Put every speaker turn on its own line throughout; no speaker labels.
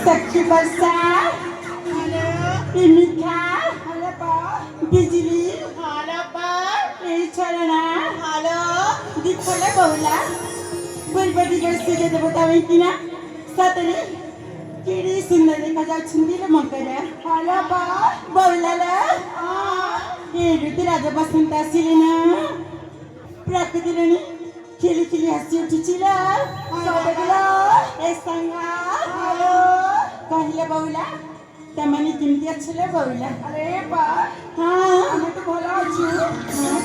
सच्ची बरसा मिठा बिजली छलना दिखले बहुला बुलबुली जैसे दे बतावे कि ना सतरे किड़ी सुंदर देखा जा छुंदीले मकरे हाला बा बहुला ए ऋतु राजा बसंत आसिले ना प्रकृतिरनी खिली खिली हसी उठिचिला सतगला ए संगा हेलो कहले बहुला तमनी किमती अच्छले बहुला अरे बा हां हमें तो भला अच्छो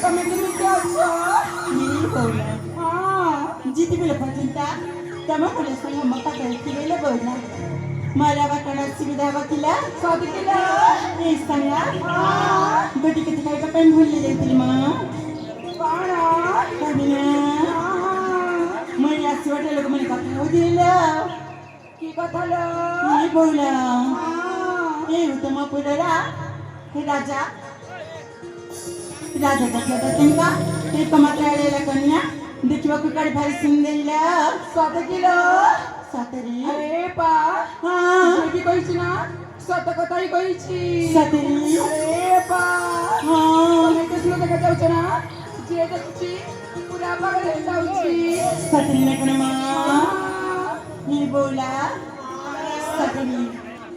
तमे किमती अच्छो मेरी बहुला हां जीती बेले पचिंता तमे बोले संग मका करले बहुला मला वाटणार सुविधा बकिला सदकिला ए संगा हां बटी किती काय का पेन भूलले देतील मां पाणा कमिना मैं आसी वाटे लोक मने कथा दिलं की कथाला मी बोला ए उत्तम पुररा हे राजा कथला तंका हे कमात्राळेला कन्या देखिवा कुकडे भारी सुंदरीला सतकिला सतरी अरे पा हां की कहिछि ना सत कथाई कहिछि सतरी अरे पा हां मैं तो सुनो देखा जाउछ ना जे देखछि पूरा पागल हो जाउछि सतरी लकणमा ही बोला सतरी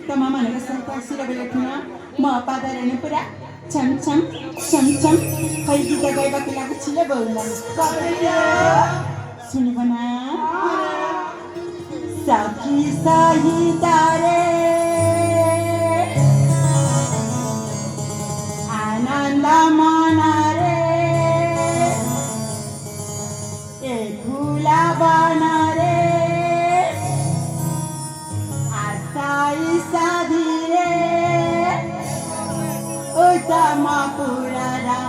तमा मला कसं पासिरा बेलखना म पादारने पुरा छम छम हई गीता गाइबा के लागु छिले बोला सतरी सुनि बना सखी सही तारे आनंद मनारे ए फूला बनारे आसाई साधीरे उत्तम पुरारा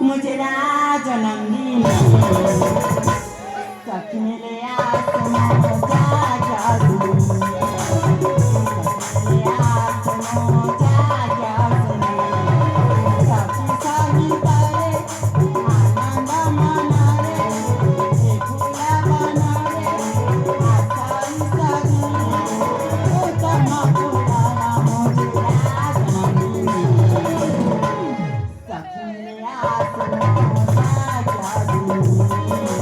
मुझे जन्मदिन सखी मेरे आत्मा जागा Thank you.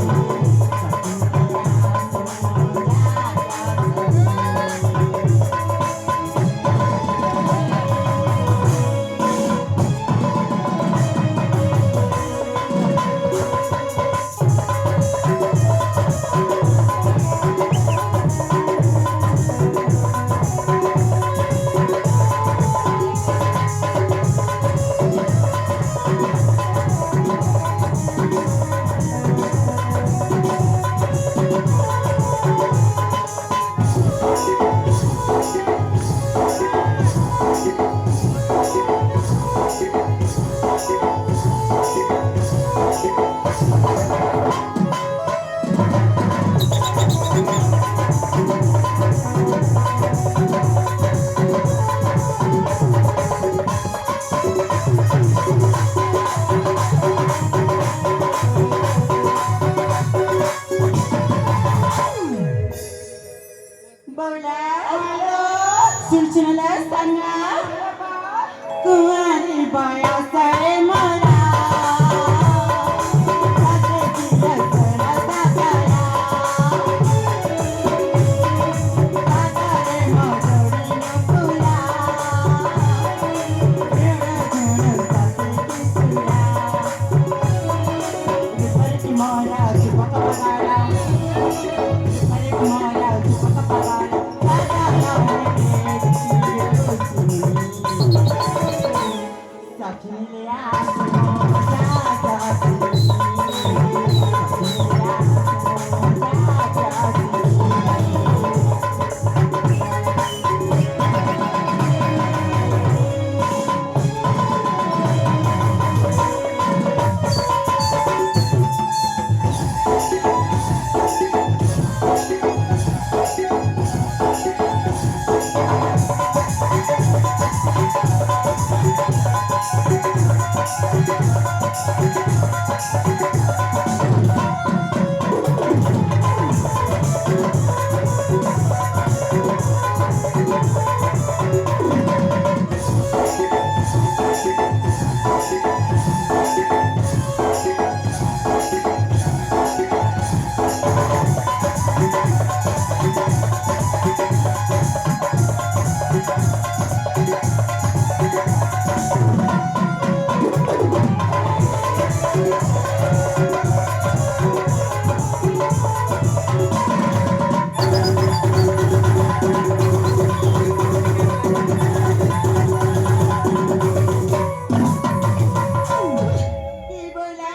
की बोला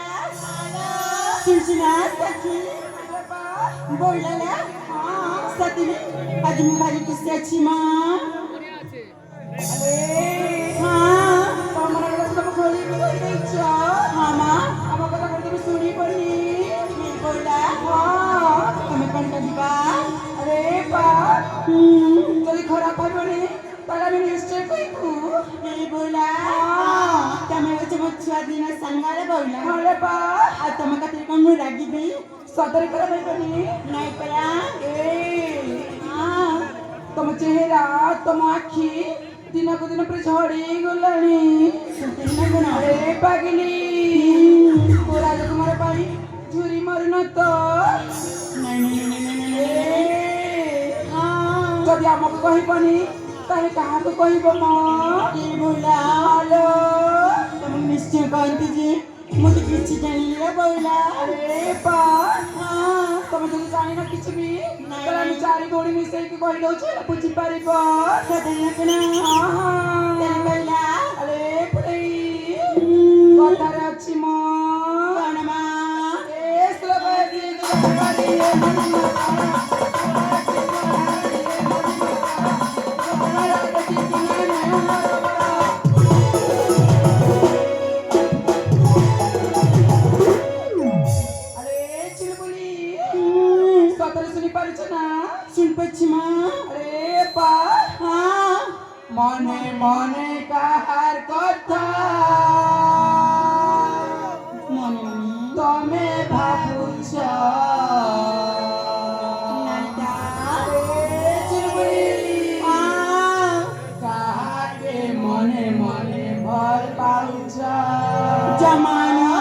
सुनसुना सखी बोलला सतीने आज मी माझी किस्साची मां ତମର ସବୁ ଖୋଲି ବି ଦେଇଛ ହଁ ମା ଆମ କଥା କଣ ତମେ ଶୁଣି ପଡି ବୋଲା ତମେ କଣ କରିବା ଆରେ ବା ଯଦି ଖରାପ ହବନି ତାହେଲେ ଆମେ ନିଶ୍ଚୟ କହିବୁ ବୋଲା ତମେ ହচ্ছে ମୋ ଛୁଆ ଦିନ ସାଙ୍ଗାରେ ବୋଲା ଆରେ ବା ଆଉ ତମ କତିରେ କଣ ମୁଁ ରାଗିବି ସତରେ କର ନାଇଁ ପରା ତମ ଚେହେରା ତମ ଆଖି ଦିନକୁ ଦିନ ପୁରା ଝଡ଼ି ଗଲାଣି ଆରେ ପାଗିଲି ତୋ ରାଜକୁମାର ପାଇଁ ଝୁରି ମାରୁନ ତ ଯଦି ଆମକୁ କହିବନି ତାହେଲେ କାହାକୁ କହିବ ବୋଲା ତମକୁ ନିଶ୍ଚୟ କହନ୍ତି ଯେ ମୁଁ ତ କିଛି ଜାଣିଲି ବୋଲା ଆରେ ବା ତମେ ଯଦି ଜାଣିନ କିଛି ବି ତାହେଲେ ଆମେ ଚାରି ଭଉଣୀ ମିଶେଇକି କହିଦଉଛୁ ବୁଝିପାରିବ ଆରେ ପୁରେଇ କଥାରେ ଅଛି ମୋ କଣ ମା মনে মনে কাহার কথা মনে তুমি ভাবুছ কাহাকে মনে মনে ভাল পাউছ জমানা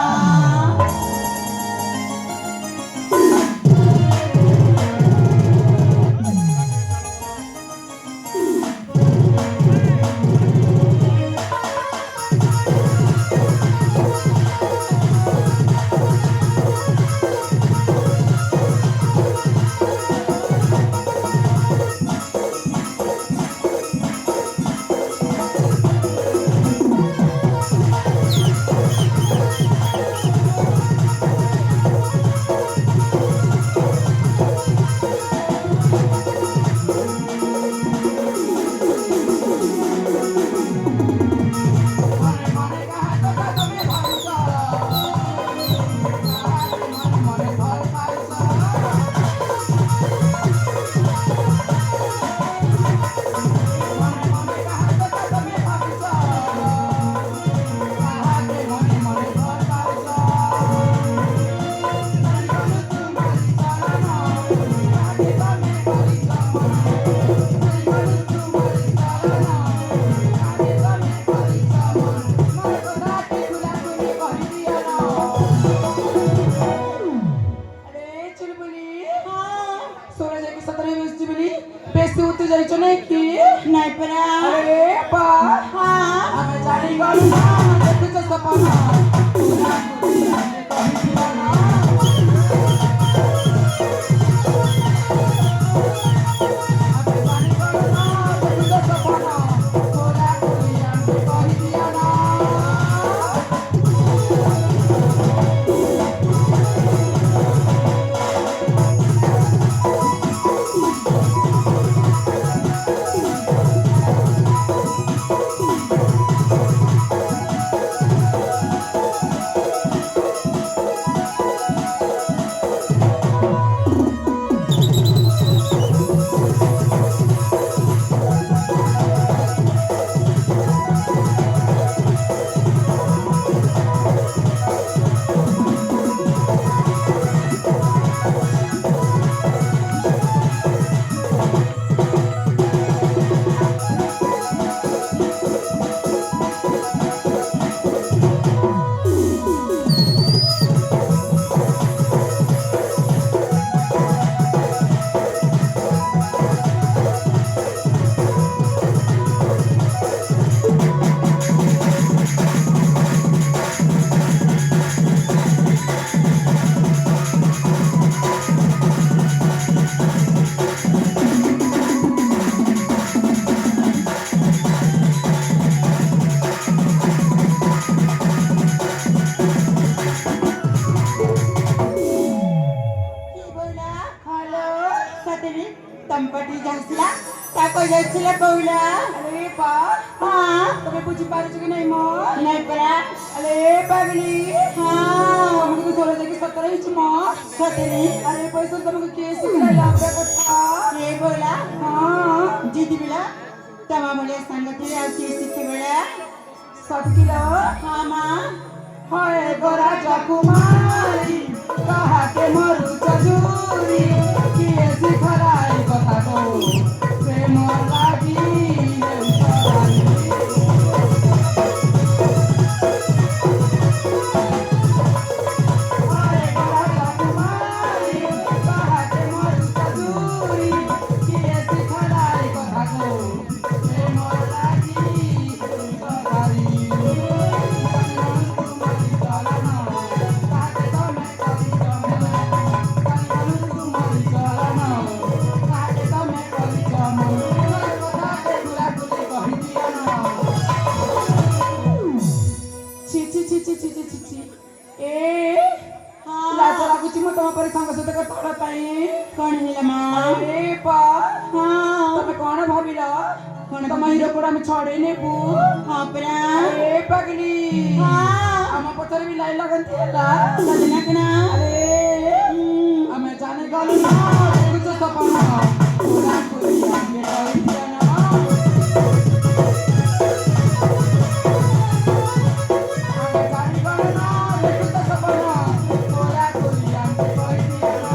যাচ্ছিল বউলা
আরে পা
হ্যাঁ
তুমি বুঝি পারছো কি নাই মো
নাই পরা
আরে পাগলি
হ্যাঁ
তোমাকে ধরে দেখি সতরা হয়েছি মো
সতরি
আরে পয়সা তোমাকে কে শিখাইলা আমরা কথা
এ বউলা
হ্যাঁ
জিদি বেলা তোমা বলে संगति আর কি শিখে বেলা
সতকিলা
হ্যাঁ মা
হয় গোরা কুমারী কাহাকে মরু চজুরি কিয়ে শিখরাই কথা গো প্রেম লাগি
কোন হিলা মা
ତମେ କଣ ଭାବିଲ
କଣ
ତମ ହିରୋ ପରା ଆମେ ଛଡେଇ ନେବୁ
ହଁ ପରା
ଏ ପାଗଲି
ହଁ
ଆମ ପଛରେ ବି ଲାଇନ୍ ଲଗନ୍ତି ହେଲା
ସଜନା କଣା
ଆରେ ଆମେ ଜାଣି ଗଲୁ ନା ଦେଖୁଛ ସପନ ପୁରା ପୁରି ଆମେ କହିଦିଅ ନା ଆମେ ଜାଣି ଗଲୁ ନା ଦେଖୁଛ ସପନ ପୁରା ପୁରି ଆମେ କହିଦିଅ ନା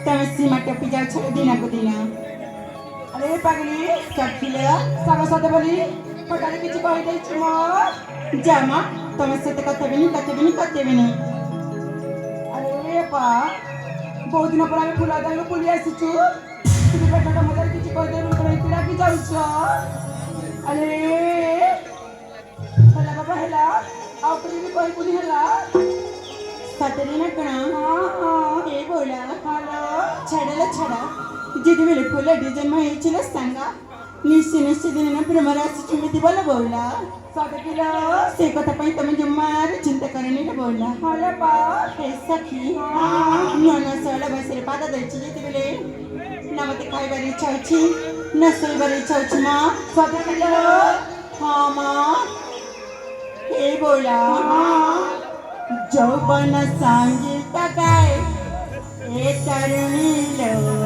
ତମେ ସୀମା ଟପି ଯାଉଛ ଦିନକୁ ଦିନ
ଆରେ ପାଗଲି
ସଖିଲ
ସାଙ୍ଗସାଥି ବୋଲି ହଠାତ୍ କିଛି କହିଦେଇଛି ମୋ
ଜାମା ତମେ ସହିତ କତେବିନି
ଆରେ ପା ବହୁତ ଦିନ ପରେ ଆମେ ଫୁଲ ଦାଇରୁ ବୁଲି ଆସିଛୁ କିନ୍ତୁ ପେଟଟା ମଜାରେ କିଛି କହିଦେବି ତମେ ଏତେ ରାଗି ଯାଉଛ ଆରେ ହେଲା ବାବା ହେଲା ଆଉ କିଛି ବି କହିବୁନି ହେଲା
ସତରେ ନା କଣ ଏ ବୋଲା
ହ୍ୟାଲୋ
ଛାଡ ଯେତେବେଳେ ଫୁଲଟି ଜନ୍ମ ହେଇছিল ସାଙ୍ଗ ନିଶ୍ଚୟ ଦିନ ପ୍ରେମରେ ଆସିଛୁ ଏମିତି ଭଲ ବୋଲା
ସତକିଲ
ସେ କଥା ପାଇଁ ତମେ ଜମାରୁ ଚିନ୍ତା କରନି ରେ ବୋଲା
ହ୍ୟାଲୋ ପା
ହେ ସଖୀ ନୂଆ ଶୈଳ ବୟସରେ ପାଦ ଦେଇଛି ଯେତେବେଳେ ନା ମତେ ଖାଇବାର ଇଚ୍ଛା ଅଛି ନା ଶୋଇବାର ଇଚ୍ଛା ଅଛି ମା
ସତକିଲ
ହଁ ମା हे बोला যৌবন সঙ্গীত গায় এ তরুণী লো